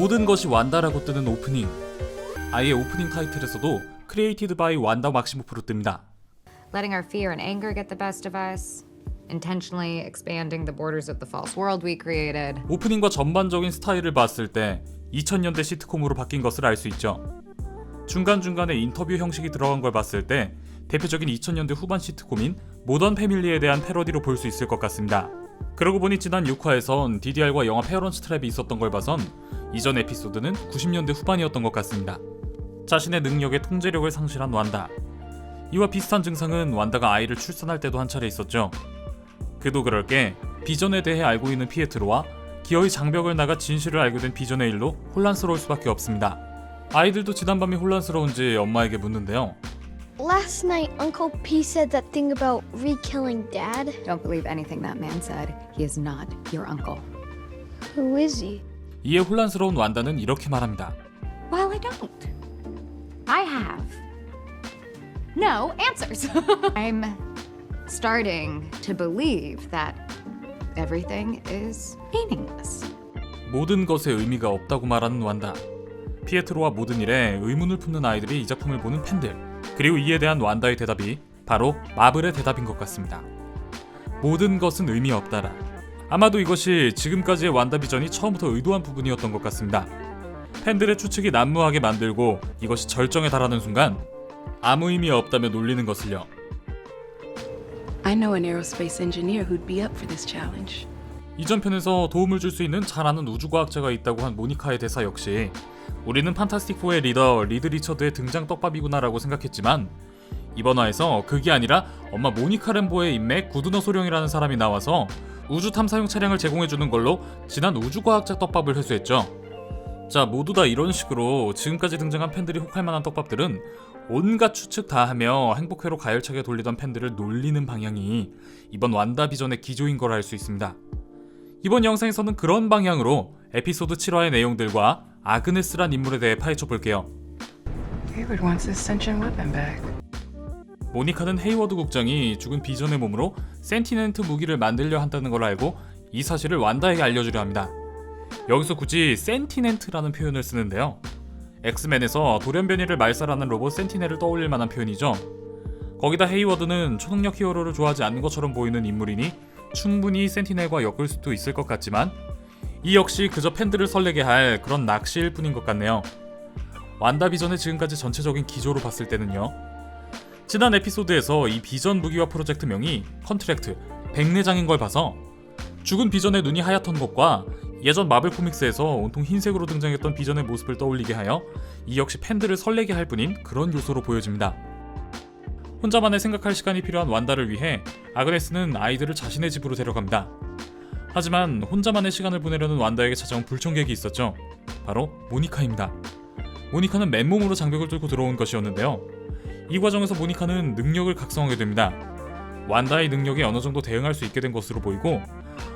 모든 것이 완다라고 뜨는 오프닝. 아예 오프닝 타이틀에서도 Created by 완다 막시모프로 뜹니다. Letting our fear and anger get the best of us. Intentionally expanding the borders of the false world we created. 오프닝과 전반적인 스타일을 봤을 때 2000년대 시트콤으로 바뀐 것을 알 수 있죠. 중간중간에 인터뷰 형식이 들어간 걸 봤을 때 대표적인 2000년대 후반 시트콤인 모던 패밀리에 대한 패러디로 볼 수 있을 것 같습니다. 그러고 보니 지난 6화에선 DDR과 영화 페어런츠 트랩이 있었던 걸 봐선 이전 에피소드는 90년대 후반이었던 것 같습니다. 자신의 능력에 통제력을 상실한 완다. 이와 비슷한 증상은 완다가 아이를 출산할 때도 한 차례 있었죠. 그도 그럴 게 비전에 대해 알고 있는 피에트로와 기어이 장벽을 나가 진실을 알게 된 비전의 일로 혼란스러울 수밖에 없습니다. 아이들도 지난밤이 혼란스러운지 엄마에게 묻는데요. Last night, Uncle P said that thing about re-killing Dad. Don't believe anything that man said. He is not your uncle. Who is he? 이에 혼란스러운 완다는 이렇게 말합니다. Well, I don't. I have no answers. I'm starting to believe that everything is meaningless. 모든 것에 의미가 없다고 말하는 완다. 피에트로와 모든 일에 의문을 품는 아이들이 이 작품을 보는 팬들, 그리고 이에 대한 완다의 대답이 바로 마블의 대답인 것 같습니다. 모든 것은 의미 없다라. 아마도 이것이 지금까지의 완다 비전이 처음부터 의도한 부분이었던 것 같습니다. 팬들의 추측이 난무하게 만들고 이것이 절정에 달하는 순간 아무 의미 없다며 놀리는 것을요. I know an aerospace engineer who'd be up for this challenge. 이전 편에서 도움을 줄 수 있는 잘 아는 우주과학자가 있다고 한 모니카의 대사 역시 우리는 판타스틱4의 리더 리드 리처드의 등장 떡밥이구나 라고 생각했지만 이번 화에서 그게 아니라 엄마 모니카 램보의 인맥 구드너 소령이라는 사람이 나와서 우주 탐사용 차량을 제공해주는 걸로 지난 우주과학자 떡밥을 회수했죠. 자, 모두 다 이런 식으로 지금까지 등장한 팬들이 혹할 만한 떡밥들은 온갖 추측 다 하며 행복회로 가열차게 돌리던 팬들을 놀리는 방향이 이번 완다 비전의 기조인 걸 알 수 있습니다. 이번 영상에서는 그런 방향으로 에피소드 7화의 내용들과 아그네스란 인물에 대해 파헤쳐 볼게요. Hayward wants his sentient weapon back. 모니카는 헤이워드 국장이 죽은 비전의 몸으로 센티넨트 무기를 만들려 한다는 걸 알고 이 사실을 완다에게 알려주려 합니다. 여기서 굳이 센티넨트라는 표현을 쓰는데요. 엑스맨에서 돌연변이를 말살하는 로봇 센티넬을 떠올릴 만한 표현이죠. 거기다 헤이워드는 초능력 히어로를 좋아하지 않는 것처럼 보이는 인물이니 충분히 센티넬과 엮을 수도 있을 것 같지만 이 역시 그저 팬들을 설레게 할 그런 낚시일 뿐인 것 같네요. 완다 비전의 지금까지 전체적인 기조로 봤을 때는요. 지난 에피소드에서 이 비전 무기화 프로젝트명이 컨트랙트, 백내장인 걸 봐서 죽은 비전의 눈이 하얗던 것과 예전 마블 코믹스에서 온통 흰색으로 등장했던 비전의 모습을 떠올리게 하여 이 역시 팬들을 설레게 할 뿐인 그런 요소로 보여집니다. 혼자만의 생각할 시간이 필요한 완다를 위해 아그네스는 아이들을 자신의 집으로 데려갑니다. 하지만 혼자만의 시간을 보내려는 완다에게 찾아온 불청객이 있었죠. 바로 모니카입니다. 모니카는 맨몸으로 장벽을 뚫고 들어온 것이었는데요. 이 과정에서 모니카는 능력을 각성하게 됩니다. 완다의 능력에 어느 정도 대응할 수 있게 된 것으로 보이고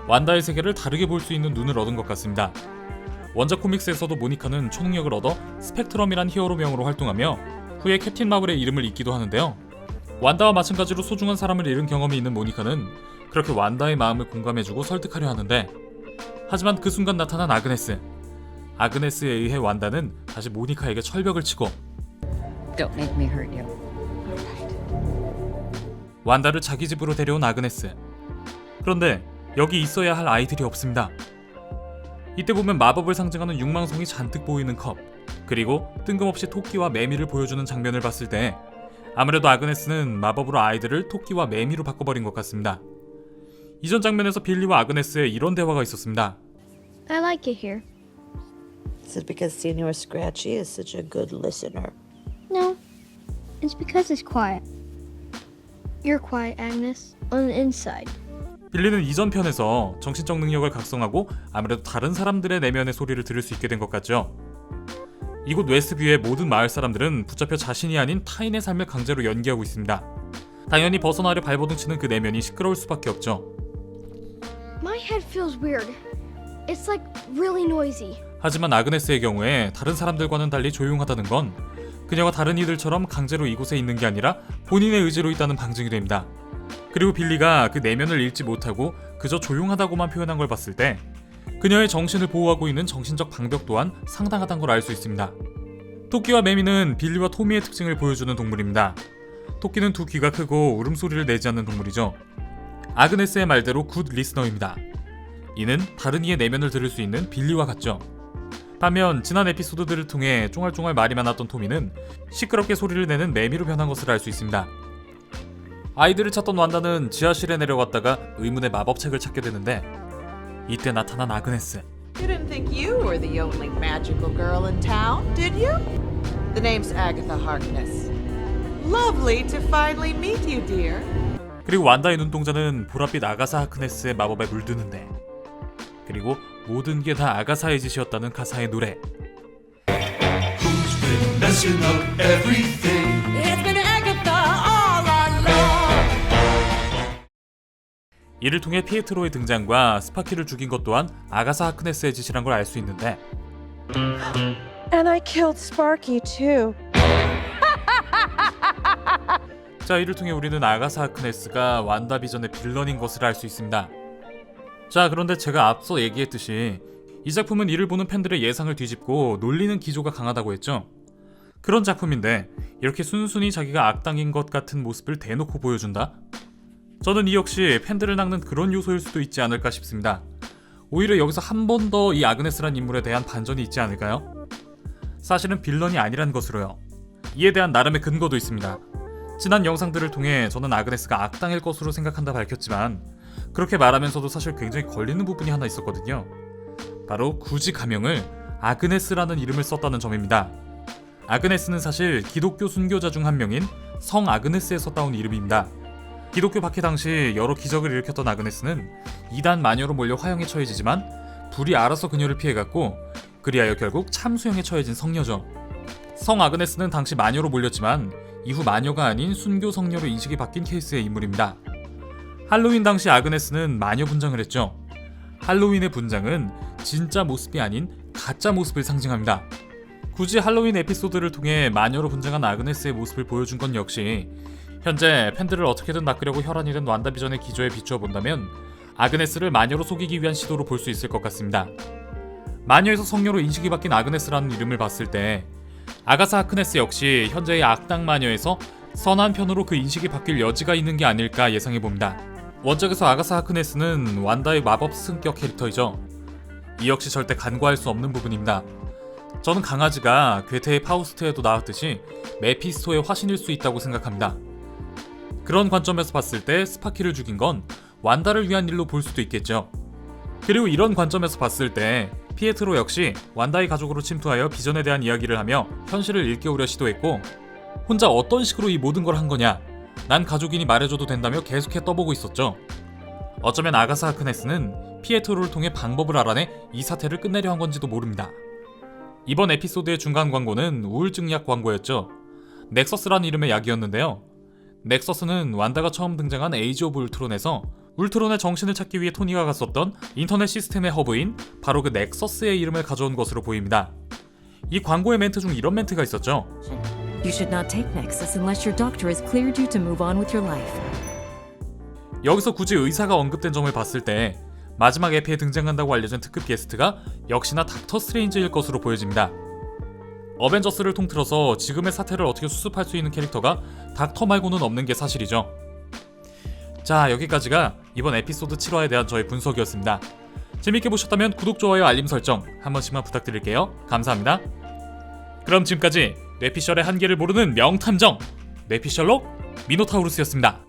완다의 세계를 다르게 볼 수 있는 눈을 얻은 것 같습니다. 원작 코믹스에서도 모니카는 초능력을 얻어 스펙트럼이란 히어로명으로 활동하며 후에 캡틴 마블의 이름을 잇기도 하는데요. 완다와 마찬가지로 소중한 사람을 잃은 경험이 있는 모니카는 그렇게 완다의 마음을 공감해주고 설득하려 하는데 하지만 그 순간 나타난 아그네스에 의해 완다는 다시 모니카에게 철벽을 치고 Don't make me hurt you. 완다를 자기 집으로 데려온 아그네스. 그런데 여기 있어야 할 아이들이 없습니다. 이때 보면 마법을 상징하는 육망성이 잔뜩 보이는 컵, 그리고 뜬금없이 토끼와 매미를 보여주는 장면을 봤을 때 아무래도 아그네스는 마법으로 아이들을 토끼와 매미로 바꿔버린 것 같습니다. 이전 장면에서 빌리와 아그네스의 이런 대화가 있었습니다. I like it here. Is it because Senior Scratchy is such a good listener? No, it's because it's quiet. You're quiet, Agnes, on the inside. 빌리는 이전 편에서 정신적 능력을 각성하고 아무래도 다른 사람들의 내면의 소리를 들을 수 있게 된 것 같죠. 이곳 웨스트뷰의 모든 마을 사람들은 붙잡혀 자신이 아닌 타인의 삶을 강제로 연기하고 있습니다. 당연히 벗어나려 발버둥 치는 그 내면이 시끄러울 수밖에 없죠. My head feels weird. It's like really noisy. 하지만 아그네스의 경우에 다른 사람들과는 달리 조용하다는 건 그녀가 다른 이들처럼 강제로 이곳에 있는 게 아니라 본인의 의지로 있다는 방증이 됩니다. 그리고 빌리가 그 내면을 읽지 못하고 그저 조용하다고만 표현한 걸 봤을 때 그녀의 정신을 보호하고 있는 정신적 방벽 또한 상당하다는 걸 알 수 있습니다. 토끼와 매미는 빌리와 토미의 특징을 보여주는 동물입니다. 토끼는 두 귀가 크고 울음소리를 내지 않는 동물이죠. 아그네스의 말대로 굿 리스너입니다. 이는 다른 이의 내면을 들을 수 있는 빌리와 같죠. 반면 지난 에피소드들을 통해 쫑알쫑알 말이 많았던 토미는 시끄럽게 소리를 내는 매미로 변한 것을 알 수 있습니다. 아이들을 찾던 완다는 지하실에 내려갔다가 의문의 마법책을 찾게 되는데 이때 나타난 아그네스. You didn't think you were the only magical girl in town, did you? The name's Agatha Harkness. Lovely to finally meet you, dear. 그리고 완다의 눈동자는 보랏빛 아가사 하크네스의 마법에 물드는데, 그리고 모든 게 다 아가사의 짓이었다는 가사의 노래. Who's been messing up everything? It's been Agatha all along. 이를 통해 피에트로의 등장과 스파키를 죽인 것 또한 아가사 하크네스의 짓이란 걸 알 수 있는데, And I killed Sparky too. 자, 이를 통해 우리는 아가사 하크네스가 완다비전의 빌런인 것을 알 수 있습니다. 자, 그런데 제가 앞서 얘기했듯이 이 작품은 이를 보는 팬들의 예상을 뒤집고 놀리는 기조가 강하다고 했죠. 그런 작품인데 이렇게 순순히 자기가 악당인 것 같은 모습을 대놓고 보여준다? 저는 이 역시 팬들을 낚는 그런 요소일 수도 있지 않을까 싶습니다. 오히려 여기서 한 번 더 이 아그네스란 인물에 대한 반전이 있지 않을까요? 사실은 빌런이 아니란 것으로요. 이에 대한 나름의 근거도 있습니다. 지난 영상들을 통해 저는 아그네스가 악당일 것으로 생각한다 밝혔지만 그렇게 말하면서도 사실 굉장히 걸리는 부분이 하나 있었거든요. 바로 굳이 가명을 아그네스라는 이름을 썼다는 점입니다. 아그네스는 사실 기독교 순교자 중 한 명인 성 아그네스에서 따온 이름입니다. 기독교 박해 당시 여러 기적을 일으켰던 아그네스는 이단 마녀로 몰려 화형에 처해지지만 불이 알아서 그녀를 피해갔고 그리하여 결국 참수형에 처해진 성녀죠. 성 아그네스는 당시 마녀로 몰렸지만 이후 마녀가 아닌 순교 성녀로 인식이 바뀐 케이스의 인물입니다. 할로윈 당시 아그네스는 마녀 분장을 했죠. 할로윈의 분장은 진짜 모습이 아닌 가짜 모습을 상징합니다. 굳이 할로윈 에피소드를 통해 마녀로 분장한 아그네스의 모습을 보여준 건 역시 현재 팬들을 어떻게든 낚으려고 혈안이 된 완다비전의 기조에 비추어 본다면 아그네스를 마녀로 속이기 위한 시도로 볼 수 있을 것 같습니다. 마녀에서 성녀로 인식이 바뀐 아그네스라는 이름을 봤을 때 아가사 하크네스 역시 현재의 악당 마녀에서 선한 편으로 그 인식이 바뀔 여지가 있는 게 아닐까 예상해봅니다. 원작에서 아가사 하크네스는 완다의 마법 스승격 캐릭터이죠. 이 역시 절대 간과할 수 없는 부분입니다. 저는 강아지가 괴테의 파우스트에도 나왔듯이 메피스토의 화신일 수 있다고 생각합니다. 그런 관점에서 봤을 때 스파키를 죽인 건 완다를 위한 일로 볼 수도 있겠죠. 그리고 이런 관점에서 봤을 때 피에트로 역시 완다의 가족으로 침투하여 비전에 대한 이야기를 하며 현실을 일깨우려 시도했고 혼자 어떤 식으로 이 모든 걸 한 거냐, 난 가족이니 말해줘도 된다며 계속해 떠보고 있었죠. 어쩌면 아가사 하크네스는 피에트로를 통해 방법을 알아내 이 사태를 끝내려 한 건지도 모릅니다. 이번 에피소드의 중간 광고는 우울증 약 광고였죠. 넥서스라는 이름의 약이었는데요. 넥서스는 완다가 처음 등장한 에이지 오브 울트론에서 울트론의 정신을 찾기 위해 토니가 갔었던 인터넷 시스템의 허브인 바로 그 넥서스의 이름을 가져온 것으로 보입니다. 이 광고의 멘트 중 이런 멘트가 있었죠. You should not take Nexus unless your doctor has cleared you to move on with your life. 여기서 굳이 의사가 언급된 점을 봤을 때 마지막 에피에 등장한다고 알려진 특급 게스트가 역시나 닥터 스트레인지일 것으로 보여집니다. 어벤져스를 통틀어서 지금의 사태를 어떻게 수습할 수 있는 캐릭터가 닥터 말고는 없는 게 사실이죠. 자, 여기까지가 이번 에피소드 7화에 대한 저의 분석이었습니다. 재밌게 보셨다면 구독, 좋아요, 알림 설정 한 번씩만 부탁드릴게요. 감사합니다. 그럼 지금까지 뇌피셜의 한계를 모르는 명탐정 뇌피셜록 미노타우루스였습니다.